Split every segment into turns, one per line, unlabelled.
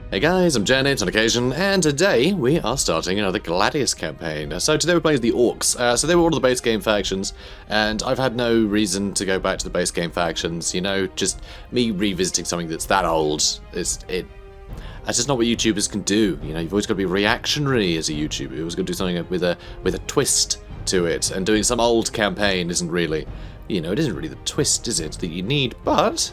Hey guys, I'm JanetOnOccasion, and today we are starting another Gladius campaign. So today we're playing the Orks. So they were one of the base game factions, and I've had no reason to go back to the base game factions, you know, just me revisiting something that's that old. That's just not what YouTubers can do, you know, you've always got to be reactionary as a YouTuber. You've always got to do something with a twist to it, and doing some old campaign isn't really, you know, it isn't really the twist, is it, that you need, but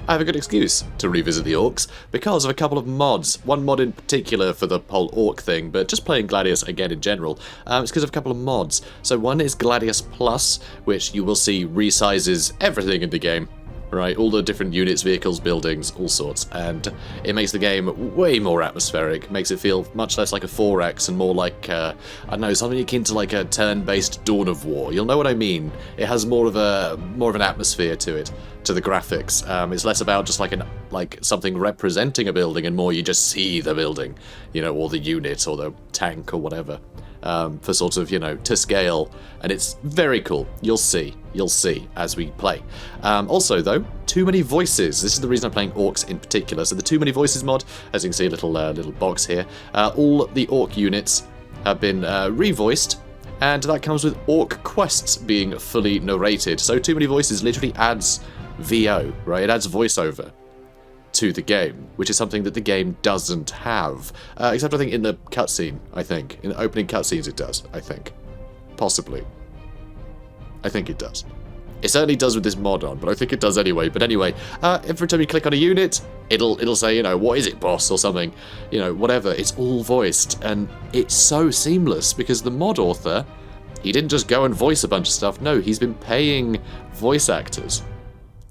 I have a good excuse to revisit the Orks because of a couple of mods. One mod in particular for the whole Ork thing, but just playing Gladius again in general. It's because of a couple of mods. So one is Gladius Plus, which you will see resizes everything in the game. Right, all the different units, vehicles, buildings, all sorts, and it makes the game way more atmospheric, makes it feel much less like a 4X and more like, I don't know, something akin to like a turn-based Dawn of War. You'll know what I mean. It has more of an atmosphere to it, to the graphics. It's less about just like something representing a building, and more you just see the building, you know, or the unit or the tank or whatever. For sort of, you know, to scale, and it's very cool. You'll see as we play. Also though, too many voices. This is the reason I'm playing Orks in particular. So the too many voices mod, as you can see, a little box here. All the Ork units have been revoiced, and that comes with Ork quests being fully narrated. So too many voices literally adds VO, right? It adds voiceover to the game, which is something that the game doesn't have. Except I think in the cutscene, I think. In the opening cutscenes it does, I think. Possibly. I think it does. It certainly does with this mod on, but I think it does anyway. But anyway, every time you click on a unit, it'll say, you know, what is it, boss, or something. You know, whatever. It's all voiced, and it's so seamless, because the mod author, he didn't just go and voice a bunch of stuff. No, he's been paying voice actors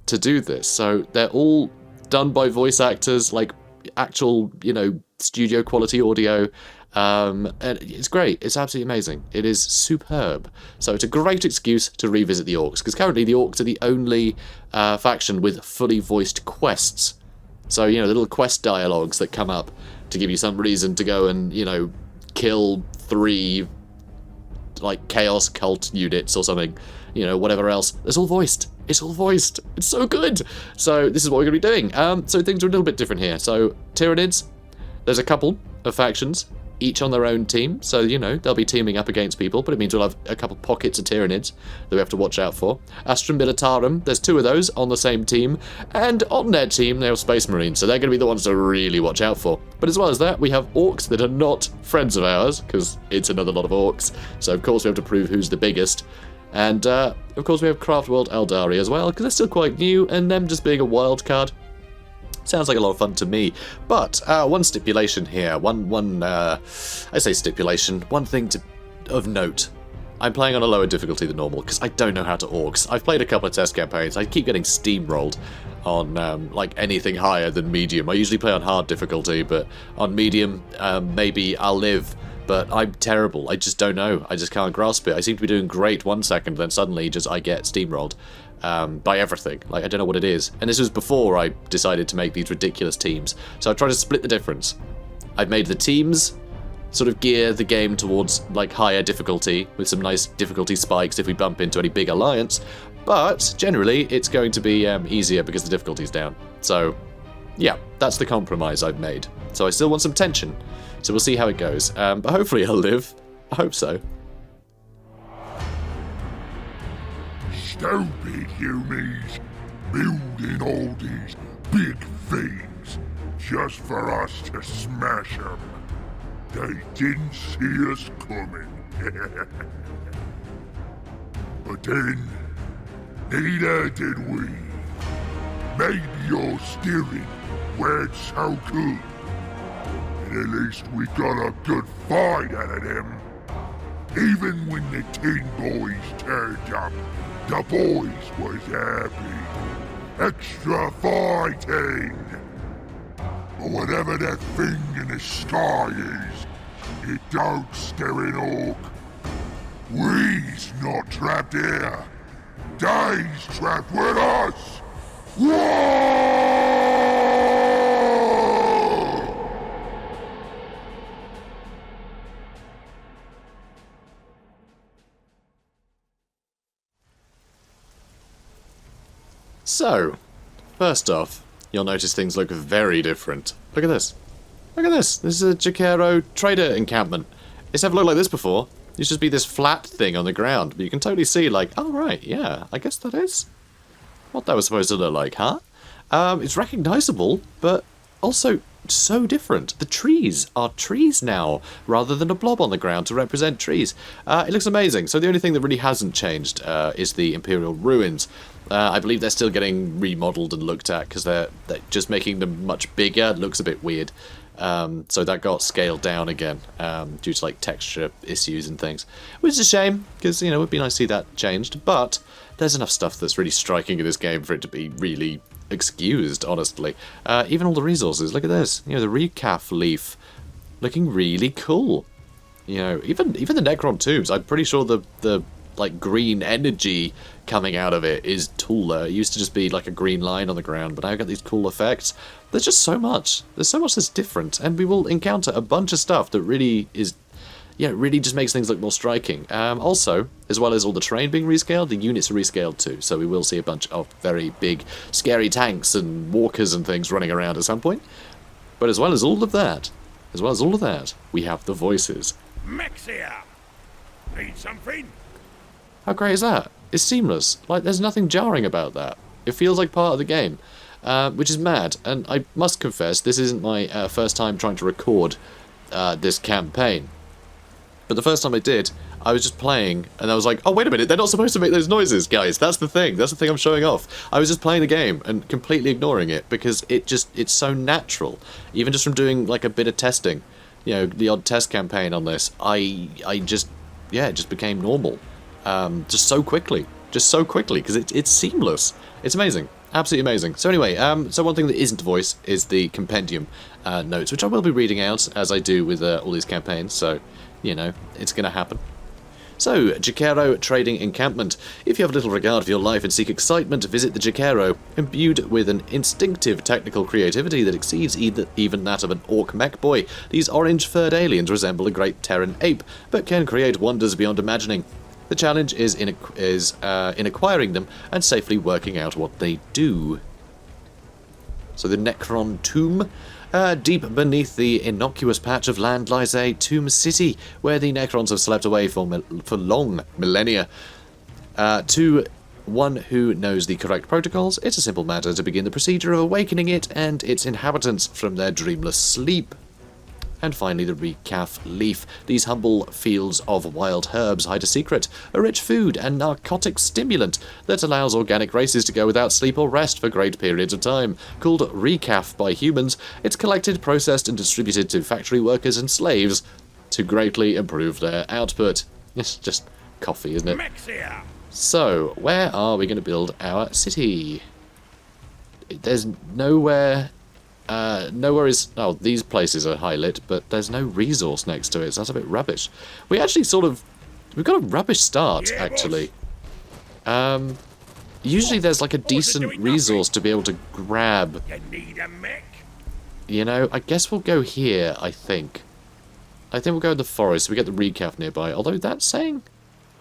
to do this. So they're all done by voice actors, like actual, you know, studio quality audio, and it's great. It's absolutely amazing. It is superb. So it's a great excuse to revisit the Orks, because currently the Orks are the only faction with fully voiced quests. So, you know, the little quest dialogues that come up to give you some reason to go and, you know, kill 3 like chaos cult units or something, you know, whatever else. It's all voiced. It's all voiced. It's so good. So this is what we're going to be doing. So things are a little bit different here. So Tyranids, there's a couple of factions, each on their own team. So, you know, they'll be teaming up against people, but it means we'll have a couple pockets of Tyranids that we have to watch out for. Astra Militarum, there's 2 of those on the same team. And on their team, they have Space Marines. So they're going to be the ones to really watch out for. But as well as that, we have Orks that are not friends of ours, because it's another lot of Orks. So, of course, we have to prove who's the biggest. And, of course, we have Craft World Eldari as well, because they're still quite new, and them just being a wild card sounds like a lot of fun to me. But one stipulation here, I say stipulation, one thing of note. I'm playing on a lower difficulty than normal, because I don't know how to Orks. I've played a couple of test campaigns, I keep getting steamrolled on like anything higher than medium. I usually play on hard difficulty, but on medium, maybe I'll live. But I'm terrible. I just don't know. I just can't grasp it. I seem to be doing great 1 second, then suddenly I get steamrolled by everything. Like, I don't know what it is. And this was before I decided to make these ridiculous teams. So I tried to split the difference. I've made the teams sort of gear the game towards like higher difficulty with some nice difficulty spikes if we bump into any big alliance. But generally, it's going to be easier because the difficulty's down. So yeah, that's the compromise I've made. So I still want some tension. So we'll see how it goes. But hopefully I'll live. I hope so.
Stupid humans, building all these big things just for us to smash them. They didn't see us coming. But then, neither did we. Maybe your steering weren't so good. At least we got a good fight out of them. Even when the Tin Boys turned up, the boys was happy. Extra fighting. But whatever that thing in the sky is, it don't scare an Ork. We's not trapped here. They's trapped with us. Whoa!
So, first off, you'll notice things look very different. Look at this. Look at this. This is a Jakero trader encampment. It's never looked like this before. It used to just be this flat thing on the ground, but you can totally see, like, oh right, yeah, I guess that is what that was supposed to look like, huh? It's recognizable, but also so different. The trees are trees now, rather than a blob on the ground to represent trees. It looks amazing. So the only thing that really hasn't changed is the Imperial Ruins. I believe they're still getting remodeled and looked at, because they're just making them much bigger. It looks a bit weird. So that got scaled down again, due to like texture issues and things. Which is a shame, because, you know, it would be nice to see that changed. But there's enough stuff that's really striking in this game for it to be really excused, honestly. Even all the resources, look at this. You know, the recaf leaf looking really cool. You know, even the Necron tubes, I'm pretty sure the like green energy coming out of it is taller. It used to just be like a green line on the ground, but now I've got these cool effects. There's just so much. There's so much that's different, and we will encounter a bunch of stuff that really is, yeah, it really just makes things look more striking. Also, as well as all the terrain being rescaled, the units are rescaled too, so we will see a bunch of very big, scary tanks and walkers and things running around at some point. But as well as all of that, we have the voices.
Mexia! Need something?
How great is that? It's seamless. Like, there's nothing jarring about that. It feels like part of the game, which is mad. And I must confess, this isn't my first time trying to record this campaign. But the first time I did, I was just playing, and I was like, oh, wait a minute, they're not supposed to make those noises, guys. That's the thing. That's the thing I'm showing off. I was just playing the game and completely ignoring it, because it's so natural. Even just from doing, like, a bit of testing, you know, the odd test campaign on this, it just became normal. Just so quickly, because it's seamless. It's amazing, absolutely amazing. So anyway, so one thing that isn't voice is the compendium notes, which I will be reading out as I do with all these campaigns. So, you know, it's going to happen. So, Jakero Trading Encampment. If you have little regard for your life and seek excitement, visit the Jakero. Imbued with an instinctive technical creativity that exceeds even that of an orc mech boy, these orange-furred aliens resemble a great Terran ape, but can create wonders beyond imagining. The challenge is in acquiring them and safely working out what they do. So the Necron Tomb. Deep beneath the innocuous patch of land lies a tomb city, where the Necrons have slept away for long millennia. To one who knows the correct protocols, it's a simple matter to begin the procedure of awakening it and its inhabitants from their dreamless sleep. And finally, the recaf leaf. These humble fields of wild herbs hide a secret, a rich food and narcotic stimulant that allows organic races to go without sleep or rest for great periods of time. Called recaf by humans, it's collected, processed and distributed to factory workers and slaves to greatly improve their output. It's just coffee, isn't it?
Mexia!
So, where are we going to build our city? There's nowhere... nowhere is... Oh, these places are high-lit, but there's no resource next to it, so that's a bit rubbish. We actually sort of... We've got a rubbish start, actually. Usually there's like a decent resource to be able to grab.
You need a mech?
You know, I guess we'll go here, I think. I think we'll go in the forest, so we get the recaf nearby. Although that's saying...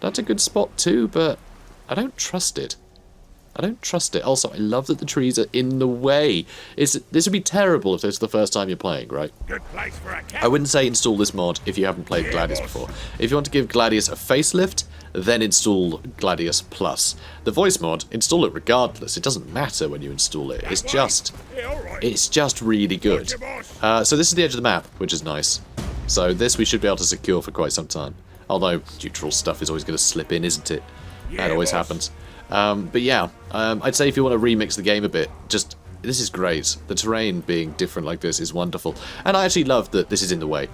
That's a good spot too, but I don't trust it. I don't trust it. Also, I love that the trees are in the way. This would be terrible if this is the first time you're playing, right?
Good place for a cat.
I wouldn't say install this mod if you haven't played Gladius before. If you want to give Gladius a facelift, then install Gladius Plus. The voice mod, install it regardless. It doesn't matter when you install it. It's just really good. So this is the edge of the map, which is nice. So this we should be able to secure for quite some time. Although neutral stuff is always going to slip in, isn't it? That always happens. But yeah, I'd say if you want to remix the game a bit, this is great. The terrain being different like this is wonderful. And I actually love that this is in the way.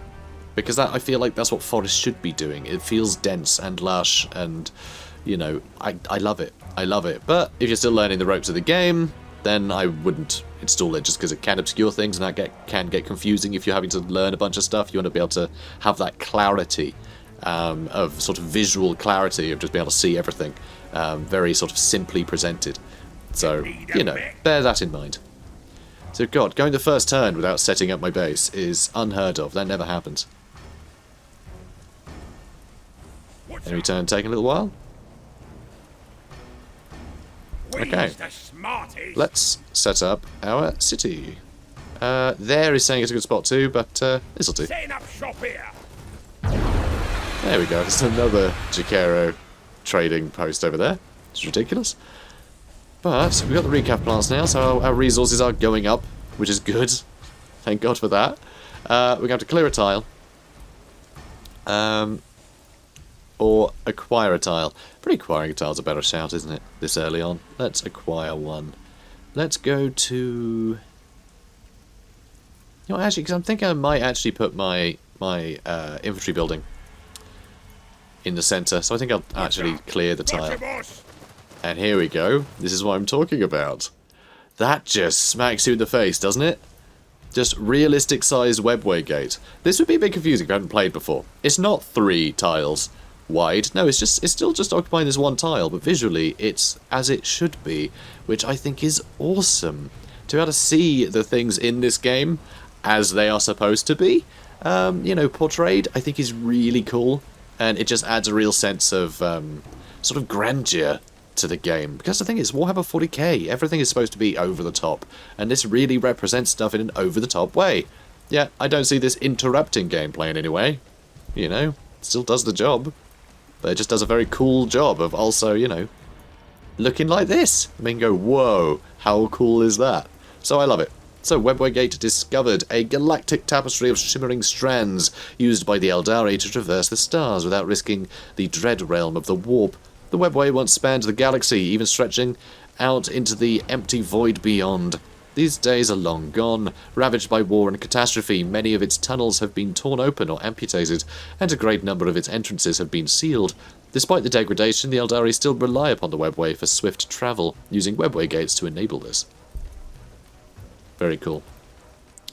Because I feel like that's what forests should be doing. It feels dense and lush and, you know, I love it. I love it. But if you're still learning the ropes of the game, then I wouldn't install it just because it can obscure things and that can get confusing if you're having to learn a bunch of stuff. You want to be able to have that clarity. Of sort of visual clarity of just being able to see everything very sort of simply presented. So, you know, bear that in mind. So, God, going the first turn without setting up my base is unheard of. That never happens. Enemy turn taking a little while. Okay. Let's set up our city. There is saying it's a good spot too, but this'll do.
Setting up shop here.
There we go. There's another Jacaro trading post over there. It's ridiculous. But we've got the recap plants now, so our resources are going up, which is good. Thank God for that. We're going to have to clear a tile. Or acquire a tile. Pretty acquiring a tile's a better shout, isn't it? This early on. Let's acquire one. Let's go to... You know, actually, because I'm thinking I might actually put my infantry building in the centre. So I think I'll actually clear the tile. And here we go. This is what I'm talking about. That just smacks you in the face, doesn't it? Just realistic-sized webway gate. This would be a bit confusing if you hadn't played before. It's not 3 tiles wide. No, it's still just occupying this one tile, but visually it's as it should be, which I think is awesome. To be able to see the things in this game as they are supposed to be, you know, portrayed, I think is really cool, and it just adds a real sense of sort of grandeur to the game. Because the thing is, Warhammer 40k, everything is supposed to be over the top, and this really represents stuff in an over the top way. Yeah, I don't see this interrupting gameplay in any way. You know, it still does the job, but it just does a very cool job of also, you know, looking like this. I mean, go, whoa, how cool is that? So I love it. So Webway Gate discovered a galactic tapestry of shimmering strands used by the Eldari to traverse the stars without risking the dread realm of the warp. The webway once spanned the galaxy, even stretching out into the empty void beyond. These days are long gone. Ravaged by war and catastrophe, many of its tunnels have been torn open or amputated, and a great number of its entrances have been sealed. Despite the degradation, the Eldari still rely upon the webway for swift travel, using webway gates to enable this. Very cool.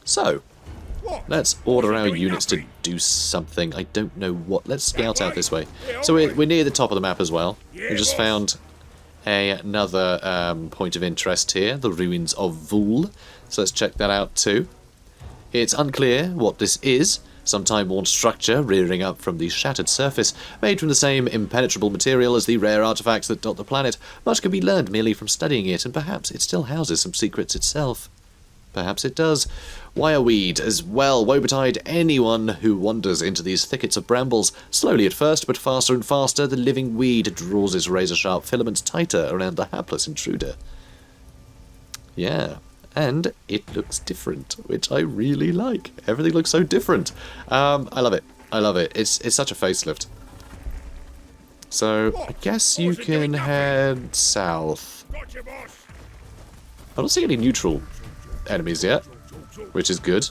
So, let's order our units to do something. I don't know what. Let's scout out this way. So we're near the top of the map as well. We just found another point of interest here, the ruins of Vul. So let's check that out too. It's unclear what this is. Some time-worn structure rearing up from the shattered surface, made from the same impenetrable material as the rare artifacts that dot the planet. Much can be learned merely from studying it, and perhaps it still houses some secrets itself. Perhaps it does. Wireweed as well. Woe betide anyone who wanders into these thickets of brambles. Slowly at first, but faster and faster, the living weed draws its razor-sharp filaments tighter around the hapless intruder. Yeah, and it looks different, which I really like. Everything looks so different. I love it. I love it. It's such a facelift. So, I guess you can head south. I don't see any neutral enemies yet, which is good.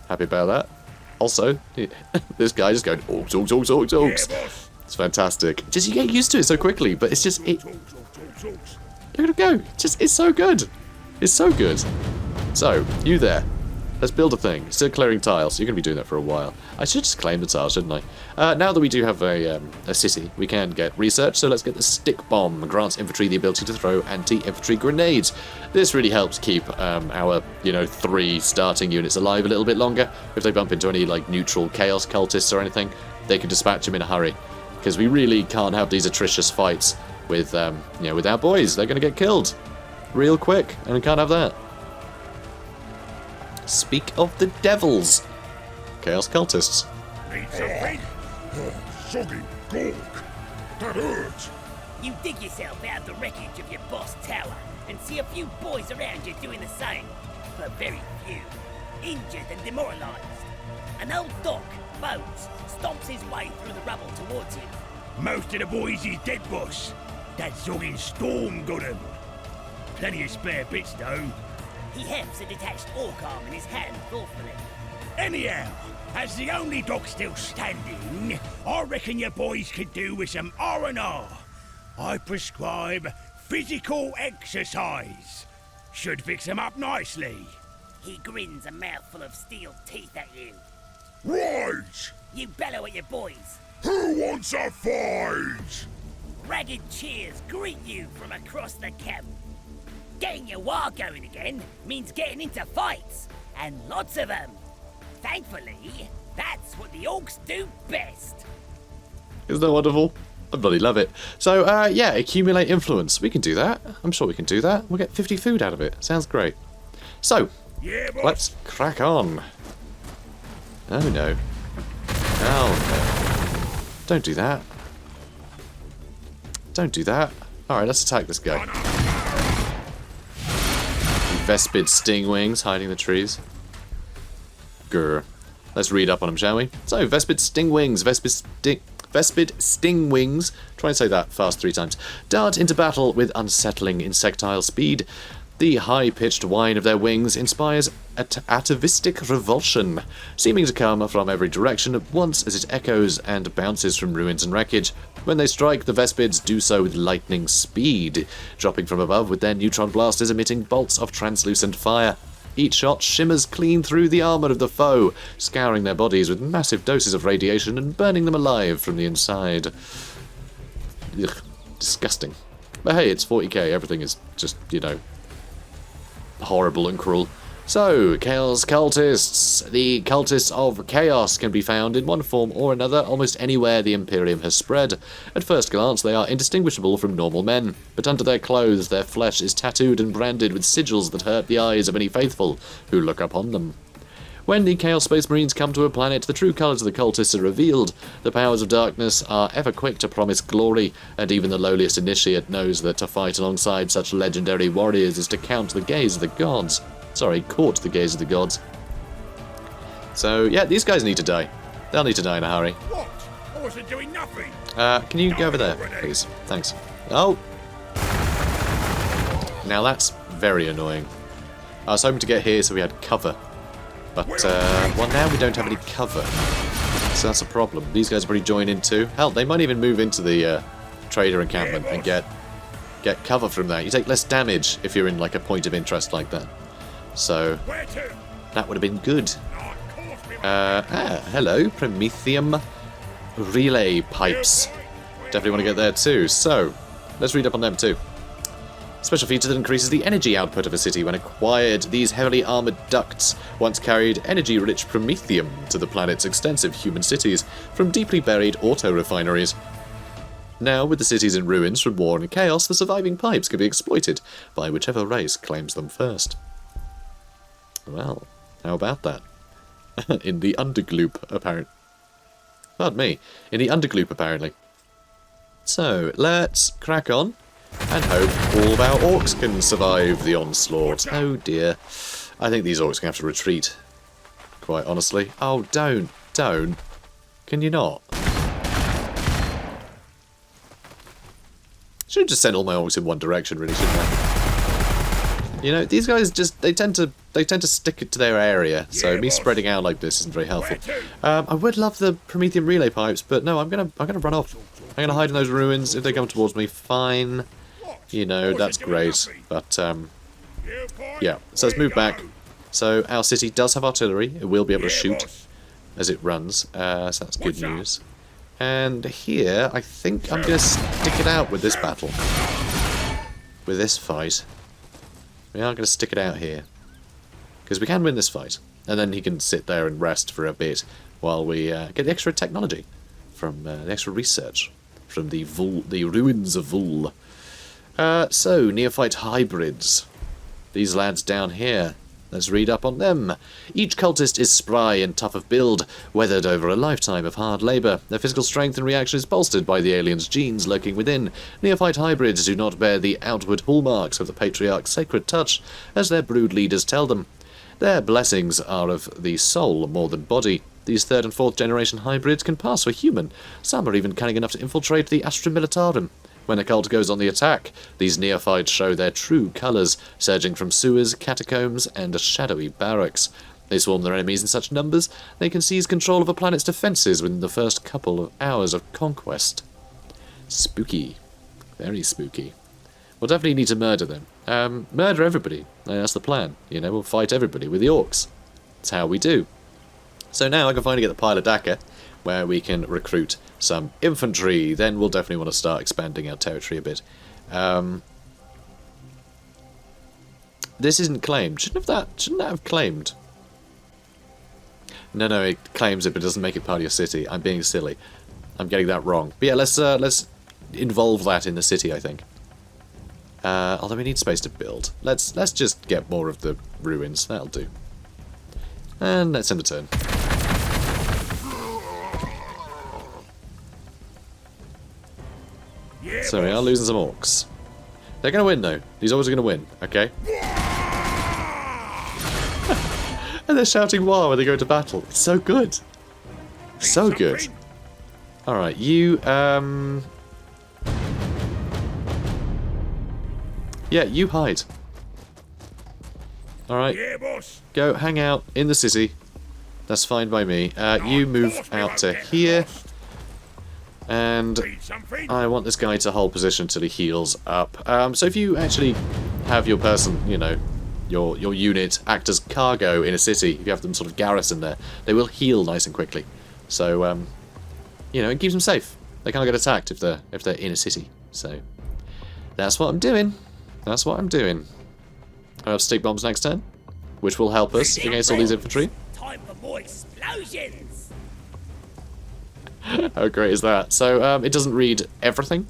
Happy about that. Also, this guy just going orks, orks, orks, orks, orks. It's fantastic. Just you get used to it so quickly, but it's just it. Look at him go. It's so good. It's so good. So you there? Let's build a thing. Still clearing tiles. You're going to be doing that for a while. I should just claim the tiles, shouldn't I? Now that we do have a city, we can get research. So let's get the stick bomb. Grants infantry the ability to throw anti-infantry grenades. This really helps keep our 3 starting units alive a little bit longer. If they bump into any like neutral chaos cultists or anything, they can dispatch them in a hurry. Because we really can't have these atrocious fights with with our boys. They're going to get killed real quick, and we can't have that. Speak of the devils. Chaos cultists.
Need something?
Soggy gork. That hurts.
You dig yourself out of the wreckage of your boss tower and see a few boys around you doing the same, but very few, injured and demoralized. An old doc, Bones, stomps his way through the rubble towards him.
Most of the boys is dead, boss. That zogging storm got him. Plenty of spare bits, though.
He hefts a detached orc arm in his hand thoughtfully.
Anyhow, as the only doc still standing, I reckon your boys could do with some R&R. I prescribe physical exercise. Should fix them up nicely.
He grins a mouthful of steel teeth at you.
Right.
You bellow at your boys.
Who wants a fight?
Ragged cheers greet you from across the camp. Getting your war going again means getting into fights, and lots of them. Thankfully, that's what the orcs do best.
Isn't that wonderful? I bloody love it. So, yeah, accumulate influence. We can do that. I'm sure we can do that. We'll get 50 food out of it. Sounds great. So,
Yeah, boss.
Let's crack on. Oh no. Oh no. Don't do that. Don't do that. Alright, let's attack this guy. Vespid Stingwings hiding in the trees. Grr. Let's read up on them, shall we? So, Vespid Stingwings. Vespid Stingwings, try and say that fast 3 times, dart into battle with unsettling insectile speed. The high-pitched whine of their wings inspires atavistic revulsion, seeming to come from every direction at once as it echoes and bounces from ruins and wreckage. When they strike, the Vespids do so with lightning speed, dropping from above with their neutron blasters emitting bolts of translucent fire. Each shot shimmers clean through the armour of the foe, scouring their bodies with massive doses of radiation and burning them alive from the inside. Ugh, disgusting. But hey, it's 40k, everything is just, you know, horrible and cruel. So, Chaos Cultists. The Cultists of Chaos can be found in one form or another almost anywhere the Imperium has spread. At first glance, they are indistinguishable from normal men, but under their clothes, their flesh is tattooed and branded with sigils that hurt the eyes of any faithful who look upon them. When the Chaos Space Marines come to a planet, the true colours of the cultists are revealed. The powers of darkness are ever quick to promise glory, and even the lowliest initiate knows that to fight alongside such legendary warriors is to count the gaze of the gods. Sorry, court the gaze of the gods. So, yeah, these guys need to die. They'll need to die in a hurry.
What? I wasn't doing nothing.
Can you go over there, please? Thanks. Oh! Now that's very annoying. I was hoping to get here so we had cover. But, well, now we don't have any cover. So that's a problem. These guys probably join in too. Hell, they might even move into the trader encampment and get cover from that. You take less damage if you're in, like, a point of interest like that. So, that would have been good. Hello, Promethium relay pipes. Definitely want to get there too. So, let's read up on them too. Special feature that increases the energy output of a city when acquired. These heavily armoured ducts once carried energy-rich promethium to the planet's extensive human cities from deeply buried auto-refineries. Now, with the cities in ruins from war and chaos, the surviving pipes can be exploited by whichever race claims them first. Well, how about that? In the Undergloop, apparently. Pardon me. In the Undergloop, apparently. So, let's crack on and hope all of our orcs can survive the onslaught. Oh dear. I think these orcs are going to have to retreat. Quite honestly. Oh, don't. Can you not? Should have just sent all my orcs in one direction, really, shouldn't I? You know, these guys just, they tend to stick it to their area, so me spreading out like this isn't very helpful. I would love the Promethean relay pipes, but no, I'm gonna run off. I'm gonna hide in those ruins. If they come towards me, fine. You know, that's great. But yeah. So let's move back. So our city does have artillery. It will be able to shoot as it runs. So that's good news. And here, I think I'm gonna stick it out with this battle. With this fight. We are going to stick it out here. Because we can win this fight. And then he can sit there and rest for a bit while we get the extra technology from the extra research from the ruins of Vul. So, neophyte hybrids. These lads down here. Let's read up on them. Each cultist is spry and tough of build, weathered over a lifetime of hard labour. Their physical strength and reaction is bolstered by the aliens' genes lurking within. Neophyte hybrids do not bear the outward hallmarks of the Patriarch's sacred touch, as their brood leaders tell them. Their blessings are of the soul more than body. These 3rd and 4th generation hybrids can pass for human. Some are even cunning enough to infiltrate the Astra Militarum. When a cult goes on the attack, these neophytes show their true colours, surging from sewers, catacombs, and shadowy barracks. They swarm their enemies in such numbers, they can seize control of a planet's defences within the first couple of hours of conquest. Spooky. Very spooky. We'll definitely need to murder them. Murder everybody. That's the plan. You know, we'll fight everybody with the orcs. That's how we do. So now I can finally get the pile of Daka, where we can recruit some infantry. Then we'll definitely want to start expanding our territory a bit. This isn't claimed. Shouldn't that have claimed? No, it claims it, but it doesn't make it part of your city. I'm being silly. I'm getting that wrong. But yeah, let's involve that in the city, I think. Although we need space to build. Let's just get more of the ruins. That'll do. And let's end a turn.
Yeah,
So we are losing some orcs. They're going to win, though. These orcs are going to win, okay? And they're shouting "War" when they go to battle. It's so good. So good. Alright, you, yeah, you hide. Alright,
Yeah, boss.
go hang out in the city. That's fine by me. You move out to here. And
Need something?
I want this guy to hold position till he heals up. So if you actually have your person, you know, your unit act as cargo in a city, if you have them sort of garrison there, they will heal nice and quickly. So, you know, it keeps them safe. They can't get attacked if they're in a city. So that's what I'm doing. That's what I'm doing. I have stick bombs next turn, which will help us against all these infantry.
Time for more explosions!
How great is that? So it doesn't read everything,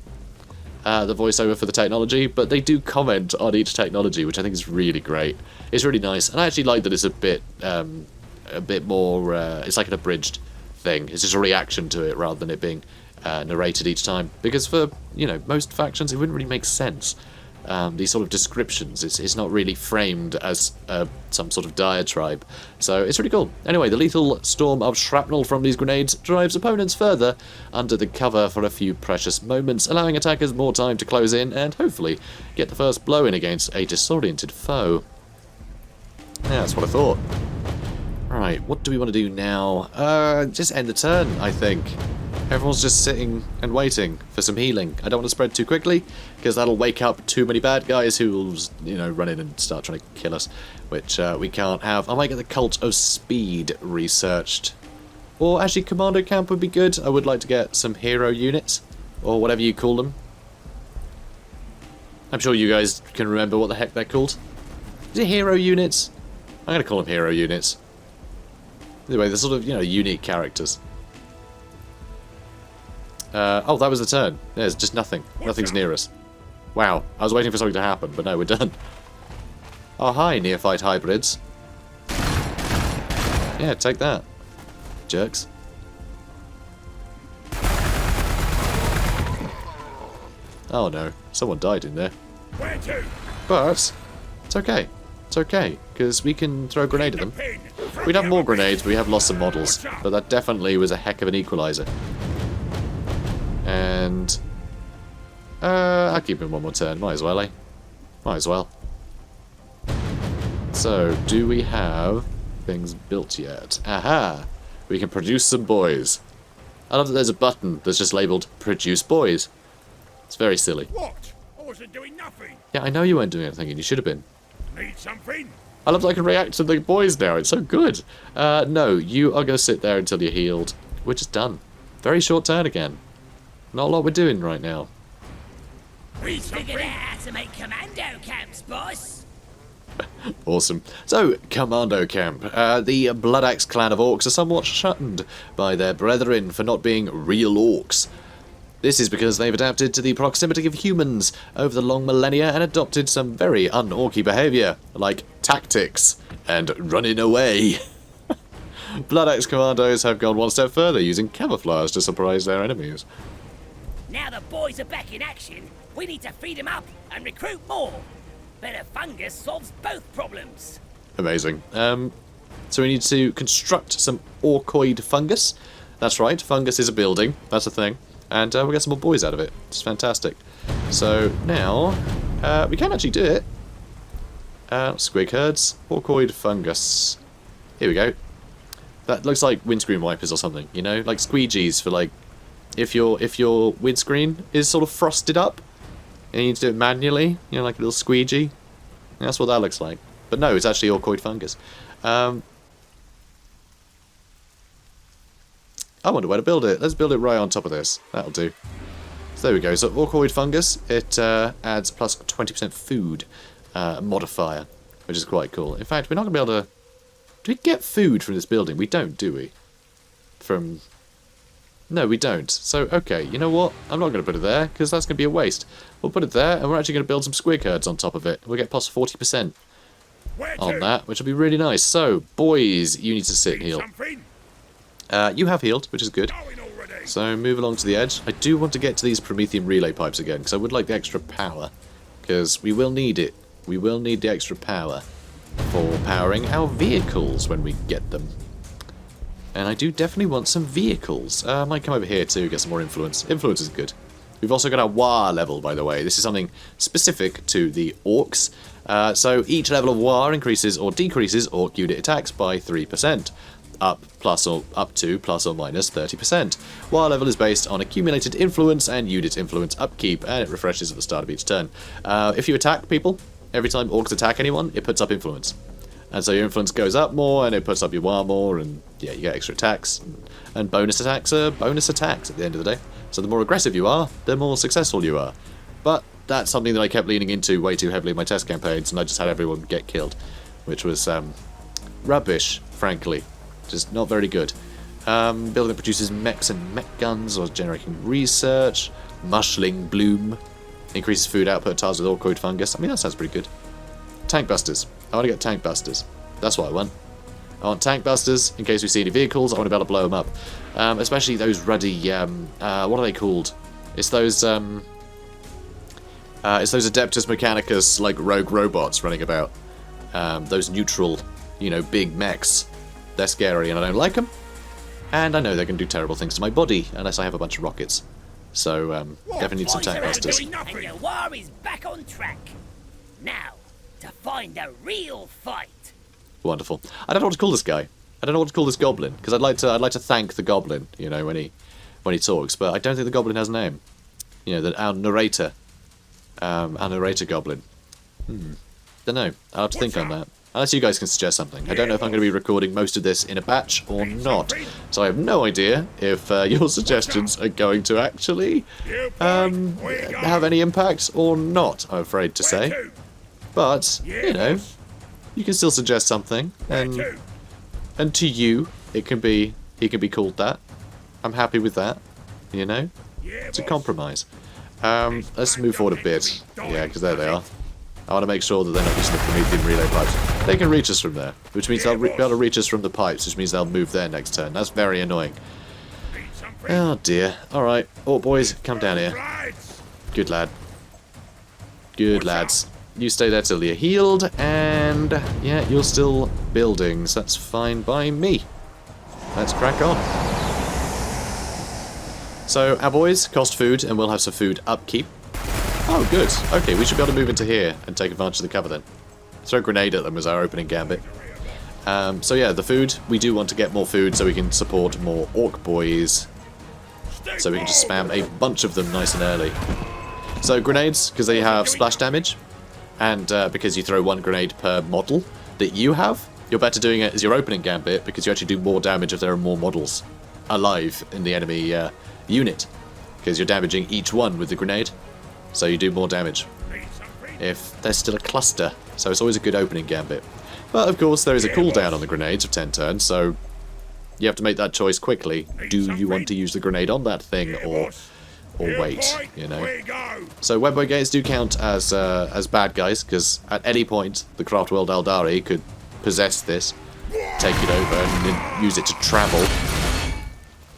the voiceover for the technology, but they do comment on each technology, which I think is really great. It's really nice, and I actually like that it's a bit more. It's like an abridged thing. It's just a reaction to it rather than it being narrated each time. Because for most factions, it wouldn't really make sense. These sort of descriptions, it's not really framed as some sort of diatribe. So it's really cool. Anyway, the lethal storm of shrapnel from these grenades drives opponents further under the cover for a few precious moments, allowing attackers more time to close in and hopefully get the first blow in against a disoriented foe. Yeah, that's what I thought. Right, what do we want to do now? Just end the turn, I think. Everyone's just sitting and waiting for some healing. I don't want to spread too quickly, because that'll wake up too many bad guys who will, run in and start trying to kill us, which we can't have. I might get the Cult of Speed researched. Or actually, Commando Camp would be good. I would like to get some hero units, or whatever you call them. I'm sure you guys can remember what the heck they're called. Is it hero units? I'm going to call them hero units. Anyway, they're sort of, unique characters. Oh, that was the turn. There's just nothing. Nothing's near us. Wow, I was waiting for something to happen, but no, we're done. Oh, hi, neophyte hybrids. Yeah, take that, jerks. Oh no, someone died in there.
Where to?
But it's okay. It's okay, because we can throw a grenade at them. We'd have more grenades, but we have lost some models. But that definitely was a heck of an equalizer. And I'll keep him one more turn. Might as well, eh? Might as well. So, do we have things built yet? Aha! We can produce some boys. I love that there's a button that's just labelled "Produce Boys." It's very silly.
What? I wasn't doing nothing.
Yeah, I know you weren't doing anything, and you should have been.
Need something?
I love that I can react to the boys now. It's so good. No, you are going to sit there until you're healed. We're just done. Very short turn again. Not a lot we're doing right now.
We figured out how to make commando camps, boss!
Awesome. So, Commando Camp. The Blood Axe clan of orcs are somewhat shunned by their brethren for not being real orcs. This is because they've adapted to the proximity of humans over the long millennia and adopted some very un-orky behaviour, like tactics and running away. Blood Axe commandos have gone one step further, using camouflage to surprise their enemies.
Now the boys are back in action, we need to feed them up and recruit more. Better fungus solves both problems.
Amazing. So we need to construct some orcoid fungus. That's right, fungus is a building, that's a thing. And we'll get some more boys out of it. It's fantastic. So now, we can actually do it. Squig herds, orcoid fungus. Here we go. That looks like windscreen wipers or something, like squeegees for like, if your windscreen is sort of frosted up, and you need to do it manually, like a little squeegee. That's what that looks like. But no, it's actually orcoid fungus. I wonder where to build it. Let's build it right on top of this. That'll do. So there we go. So orcoid fungus, it adds plus 20% food modifier, which is quite cool. In fact, we're not going to be able to... Do we get food from this building? We don't, do we? From No, we don't. So, okay, you know what? I'm not going to put it there, because that's going to be a waste. We'll put it there, and we're actually going to build some squig herds on top of it. We'll get past 40% on that, which will be really nice. So, boys, you need to sit and heal. You have healed, which is good. So, move along to the edge. I do want to get to these Promethean relay pipes again, because I would like the extra power. Because we will need it. We will need the extra power for powering our vehicles when we get them. And I do definitely want some vehicles. I might come over here too, get some more influence. Influence is good. We've also got our War level, by the way. This is something specific to the Orks. So each level of War increases or decreases Ork unit attacks by 3%. Up to plus or minus 30%. War level is based on accumulated influence and unit influence upkeep, and it refreshes at the start of each turn. If you attack people, every time Orks attack anyone, it puts up influence. And so your influence goes up more, and it puts up your War more, and yeah, you get extra attacks. And bonus attacks are bonus attacks at the end of the day. So the more aggressive you are, the more successful you are. But that's something that I kept leaning into way too heavily in my test campaigns, and I just had everyone get killed. Which was rubbish, frankly. Just not very good. Building that produces mechs and mech guns, or generating research. Mushling bloom. Increases food output tiles with orcoid fungus. I mean, that sounds pretty good. Tank busters. I want to get tank busters. That's what I want. I want tank busters in case we see any vehicles. I want to be able to blow them up. Especially those ruddy, what are they called? It's those Adeptus Mechanicus, like, rogue robots running about. Those neutral, you know, big mechs. They're scary and I don't like them. And I know they can do terrible things to my body unless I have a bunch of rockets. So, definitely need some tank busters.
And your war is back on track. Now, to find a real fight.
Wonderful. I don't know what to call this guy. I don't know what to call this goblin, because I'd like to thank the goblin, you know, when he talks, but I don't think the goblin has a name. You know, our narrator goblin. Don't know. I'll have to think on that. Unless you guys can suggest something. I don't know if I'm going to be recording most of this in a batch or not, so I have no idea if your suggestions are going to actually have any impact or not, I'm afraid to say. But, you know, you can still suggest something, and to you, he can be called that. I'm happy with that, you know? It's a compromise. Let's move forward a bit. Yeah, because there they are. I want to make sure that they're not using the Promethean relay pipes. They can reach us from there, which means they'll be able to reach us from the pipes, which means they'll move there next turn. That's very annoying. Oh dear. Alright. Oh, boys, come down here. Good lad. Good lads. You stay there till you're healed, and yeah, you're still building, so that's fine by me. Let's crack on. So, our boys cost food, and we'll have some food upkeep. Oh, good. Okay, we should be able to move into here and take advantage of the cover then. Throw a grenade at them as our opening gambit. So yeah, the food, we do want to get more food so we can support more orc boys. So we can just spam a bunch of them nice and early. So grenades, because they have splash damage, and because you throw one grenade per model that you have, you're better doing it as your opening gambit because you actually do more damage if there are more models alive in the enemy unit. Because you're damaging each one with the grenade, so you do more damage if there's still a cluster. So it's always a good opening gambit. But of course there is a cooldown on the grenades of 10 turns, so you have to make that choice quickly. Do you want to use the grenade on that thing or wait, you know? So webboy gates do count as bad guys, because at any point the Craftworld Eldari could possess this, take it over, and then use it to travel.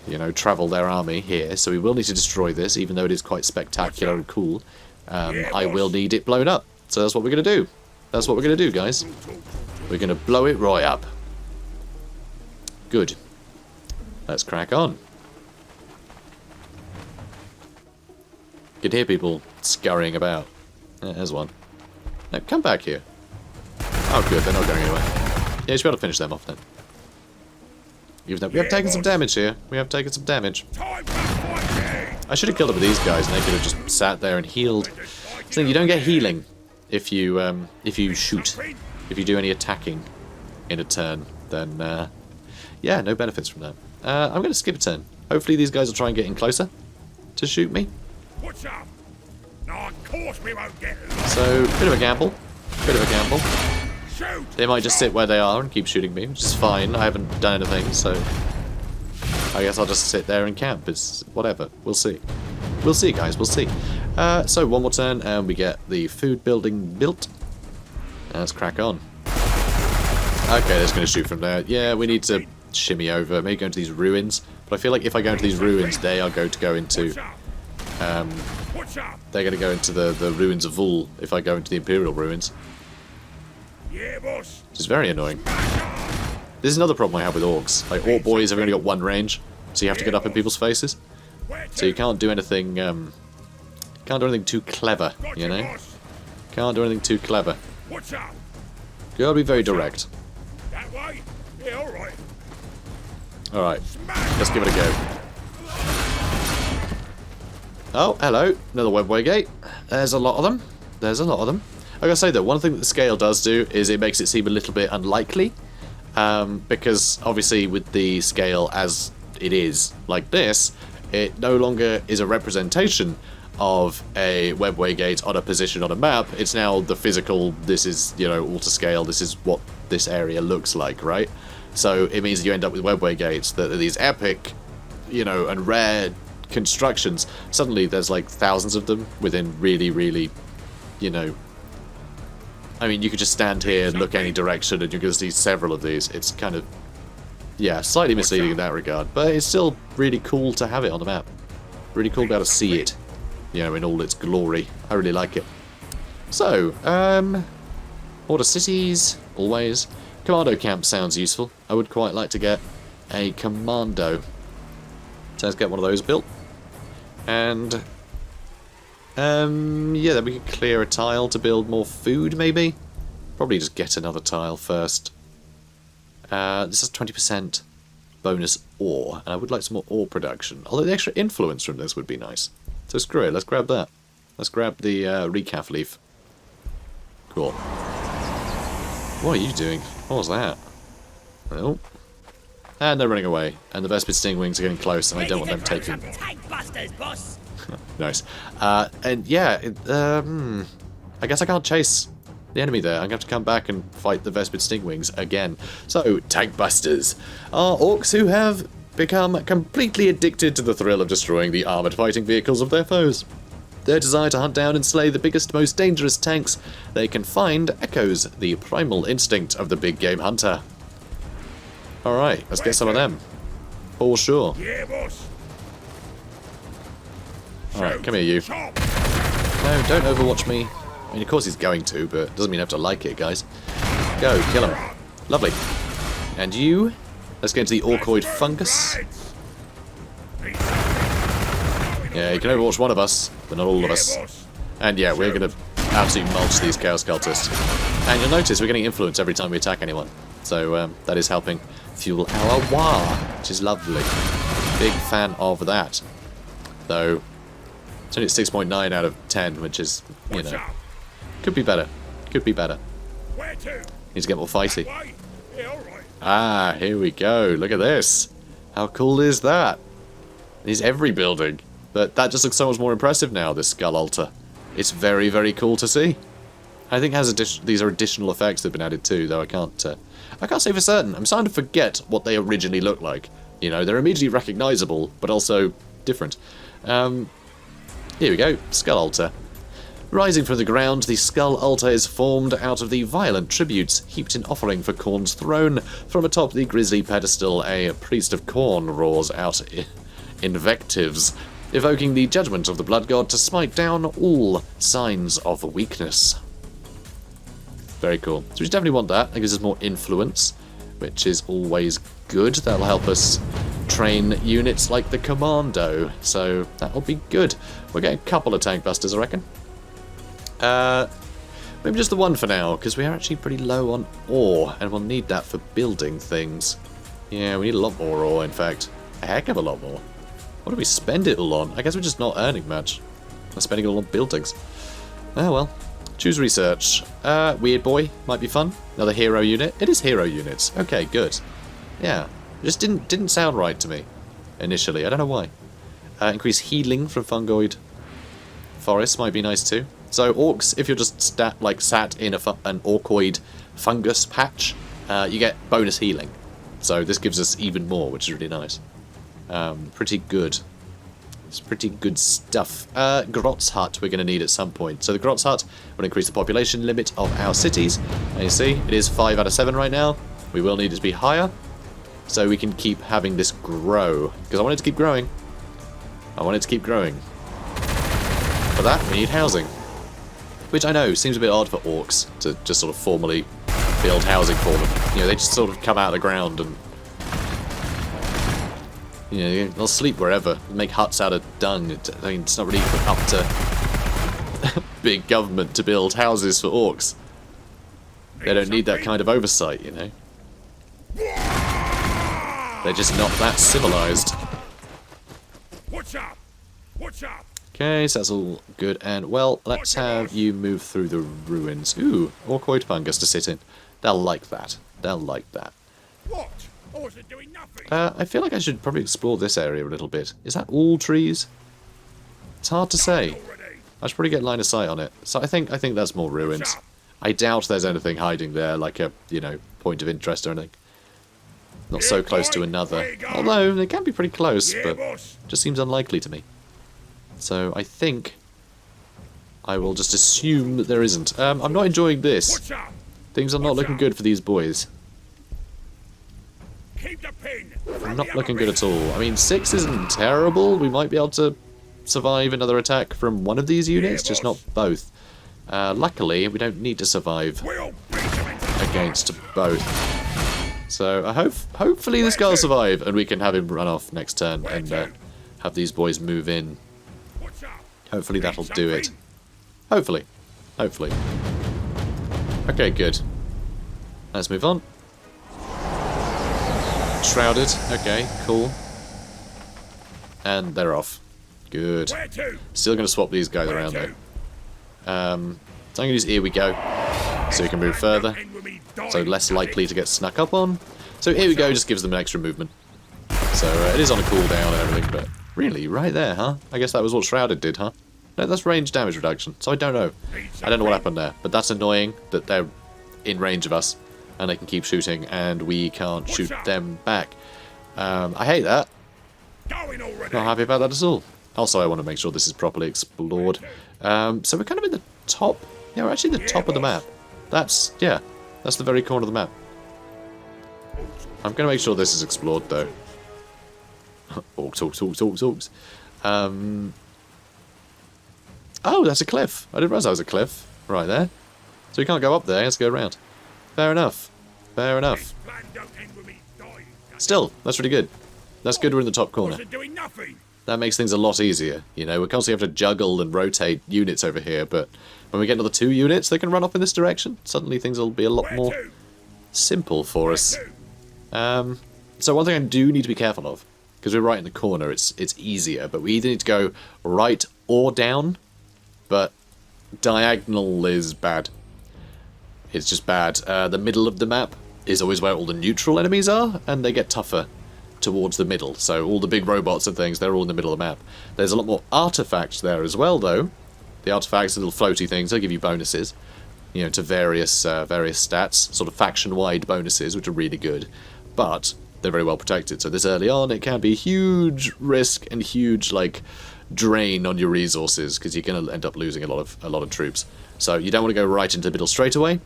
You know, travel their army here. So we will need to destroy this, even though it is quite spectacular and cool. I will need it blown up. So that's what we're going to do. That's what we're going to do, guys. We're going to blow it right up. Good. Let's crack on. You can hear people scurrying about. Yeah, there's one. No, come back here. Oh, good. They're not going anywhere. Yeah, you should be able to finish them off then. Even though we have taken some damage here. We have taken some damage. I should have killed them with these guys, and they could have just sat there and healed. So you don't get healing if you shoot. If you do any attacking in a turn, then yeah, no benefits from that. I'm going to skip a turn. Hopefully these guys will try and get in closer to shoot me. So, bit of a gamble. Bit of a gamble. They might just sit where they are and keep shooting me, which is fine. I haven't done anything, so I guess I'll just sit there and camp. It's whatever. We'll see. We'll see, guys. We'll see. So, one more turn, and we get the food building built. Let's crack on. Okay, they're just going to shoot from there. Yeah, we need to shimmy over. Maybe go into these ruins. But I feel like if I go into these ruins, they are going to go into... they're going to go into the ruins of Vul if I go into the Imperial ruins. Which is very annoying. This is another problem I have with Orks. Like, Ork boys have only got one range, so you have to get up in people's faces. So you can't do anything, too clever, you know? Can't do anything too clever. Gotta be very direct. Alright, let's give it a go. Oh, hello. Another webway gate. There's a lot of them. There's a lot of them. I gotta say though, one thing that the scale does do is it makes it seem a little bit unlikely. Because obviously with the scale as it is like this, it no longer is a representation of a webway gate on a position on a map. It's now the physical, this is, you know, all to scale, this is what this area looks like, right? So it means that you end up with webway gates that are these epic, you know, and rare constructions. Suddenly there's like thousands of them within really, really, you know... I mean, you could just stand here and look any direction and you're going to see several of these. It's kind of, yeah, slightly misleading in that regard. But it's still really cool to have it on the map. Really cool to be able to see it, you know, in all its glory. I really like it. So, order cities, always. Commando camp sounds useful. I would quite like to get a commando. So let's get one of those built. And... yeah, then we could clear a tile to build more food, maybe? Probably just get another tile first. This is 20% bonus ore, and I would like some more ore production. Although the extra influence from this would be nice. So screw it, let's grab that. Let's grab the recaf leaf. Cool. What are you doing? What was that? Oh. And they're running away. And the Vespid Stingwings are getting close, and I don't want them taking...
Tank busters, boss.
Nice. And yeah, I guess I can't chase the enemy there. I'm going to have to come back and fight the Vespid Stingwings again. So, tank busters are orcs who have become completely addicted to the thrill of destroying the armoured fighting vehicles of their foes. Their desire to hunt down and slay the biggest, most dangerous tanks they can find echoes the primal instinct of the big game hunter. Alright, let's get some of them. For sure.
Yeah, boss.
Alright, come here, you. No, don't overwatch me. I mean, of course he's going to, but it doesn't mean I have to like it, guys. Go, kill him. Lovely. And you? Let's get into the Orkoid Fungus. Yeah, you can overwatch one of us, but not all of us. And yeah, we're going to absolutely mulch these Chaos Cultists. And you'll notice we're getting influence every time we attack anyone. So that is helping fuel our war, which is lovely. Big fan of that. Though, it's only at 6.9 out of 10, which is, you know, could be better. Could be better. Needs to get more fighty. Ah, here we go. Look at this. How cool is that? He's every building. But that just looks so much more impressive now, this skull altar. It's very, very cool to see. I think it has these are additional effects that have been added too, though I can't say for certain. I'm starting to forget what they originally look like. You know, they're immediately recognisable, but also different. Here we go, skull altar. Rising from the ground, the skull altar is formed out of the violent tributes heaped in offering for Khorne's throne. From atop the grisly pedestal, a priest of Khorne roars out invectives, evoking the judgment of the blood god to smite down all signs of weakness. Very cool. So we definitely want that. That gives us more influence, which is always good. That'll help us train units like the commando. So that'll be good. We'll get a couple of tank busters, I reckon. Maybe just the one for now, because we are actually pretty low on ore, and we'll need that for building things. Yeah, we need a lot more ore, in fact. A heck of a lot more. What do we spend it all on? I guess we're just not earning much. We're spending it all on buildings. Oh well. Choose research. Weird boy. Might be fun. Another hero unit. It is hero units. Okay, good. Yeah. It just didn't sound right to me initially. I don't know why. Increase healing from fungoid forests might be nice too. So orcs, if you're just sat in an orkoid fungus patch, you get bonus healing. So this gives us even more, which is really nice. Pretty good. It's pretty good stuff. Grot's Hut we're going to need at some point. So the Grot's Hut will increase the population limit of our cities. And you see, it is 5 out of 7 right now. We will need it to be higher, so we can keep having this grow. Because I want it to keep growing. I want it to keep growing. For that, we need housing. Which I know seems a bit odd for orcs to just sort of formally build housing for them. You know, they just sort of come out of the ground and... You know, they'll sleep wherever, make huts out of dung. I mean, it's not really up to big government to build houses for orcs. They don't need that kind of oversight, you know. They're just not that civilized.
What's up? What's up?
Okay, so that's all good. And, well, let's have you move through the ruins. Ooh, Orkoid fungus to sit in. They'll like that. They'll like that.
What? I wasn't doing nothing.
I feel like I should probably explore this area a little bit. Is that all trees? It's hard to say. I should probably get line of sight on it. So I think that's more ruins. I doubt there's anything hiding there, like a, you know, point of interest or anything. Not so close to another. Although, they can be pretty close, but just seems unlikely to me. So I think I will just assume that there isn't. I'm not enjoying this. Things are not looking good for these boys. Not looking good at all. I mean, 6 isn't terrible. We might be able to survive another attack from one of these units, just not both. Luckily, we don't need to survive against both. So I hopefully this guy will survive, and we can have him run off next turn and have these boys move in. Hopefully that'll do it. Hopefully. Hopefully. Okay, good. Let's move on. Shrouded. Okay, cool. And they're off. Good. Still going to swap these guys around, though. So I'm going to use Here We Go, so you can move further. So less likely to get snuck up on. So Here We Go just gives them an extra movement. So it is on a cooldown and everything, but really, right there, huh? I guess that was what Shrouded did, huh? No, that's range damage reduction, so I don't know. I don't know what happened there, but that's annoying that they're in range of us, and they can keep shooting, and we can't shoot them back. I hate that. Not happy about that at all. Also, I want to make sure this is properly explored. So we're kind of in the top. Yeah, we're actually the top of the map. That's, yeah, that's the very corner of the map. I'm going to make sure this is explored, though. Orks. Oh, that's a cliff. I didn't realise that was a cliff right there. So we can't go up there, let's go around. Fair enough. Fair enough. Still, that's really good. That's good we're in the top corner. That makes things a lot easier. You know, we constantly have to juggle and rotate units over here, but when we get another 2 units that can run off in this direction, suddenly things will be a lot more simple for us. So one thing I do need to be careful of, because we're right in the corner, it's easier, but we either need to go right or down, but diagonal is bad. It's just bad. The middle of the map is always where all the neutral enemies are, and they get tougher towards the middle. So all the big robots and things, they're all in the middle of the map. There's a lot more artifacts there as well, though. The artifacts are little floaty things. They'll give you bonuses, you know, to various stats, sort of faction-wide bonuses, which are really good. But they're very well protected. So this early on, it can be huge risk and huge, like, drain on your resources, because you're going to end up losing a lot of troops. So you don't want to go right into the middle straight away.